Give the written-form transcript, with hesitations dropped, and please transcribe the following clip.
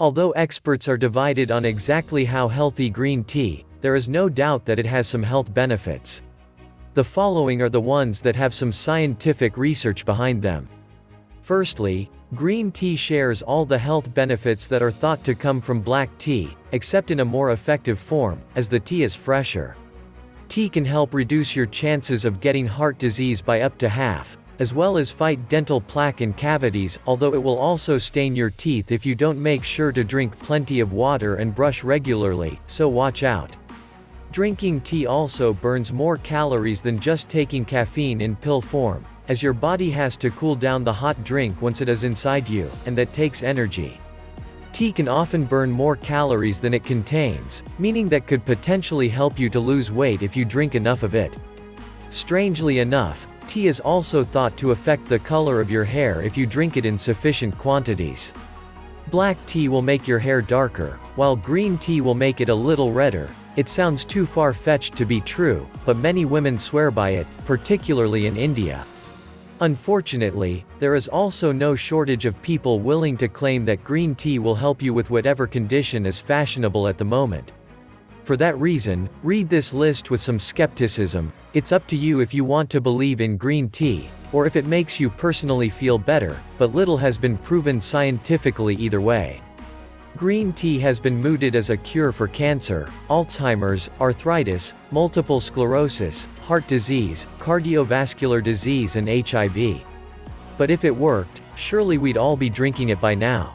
Although experts are divided on exactly how healthy green tea, there is no doubt that it has some health benefits. The following are the ones that have some scientific research behind them. Firstly, green tea shares all the health benefits that are thought to come from black tea, except in a more effective form, as the tea is fresher. Tea can help reduce your chances of getting heart disease by up to half, as well as fight dental plaque and cavities, although it will also stain your teeth if you don't make sure to drink plenty of water and brush regularly, so watch out. Drinking tea also burns more calories than just taking caffeine in pill form, as your body has to cool down the hot drink once it is inside you, and that takes energy. Tea can often burn more calories than it contains, meaning that could potentially help you to lose weight if you drink enough of it. Strangely enough, tea is also thought to affect the color of your hair if you drink it in sufficient quantities. Black tea will make your hair darker, while green tea will make it a little redder. It sounds too far-fetched to be true, but many women swear by it, particularly in India. Unfortunately, there is also no shortage of people willing to claim that green tea will help you with whatever condition is fashionable at the moment. For that reason, read this list with some skepticism. It's up to you if you want to believe in green tea, or if it makes you personally feel better, but little has been proven scientifically either way. Green tea has been mooted as a cure for cancer, Alzheimer's, arthritis, multiple sclerosis, heart disease, cardiovascular disease and HIV. But if it worked, surely we'd all be drinking it by now.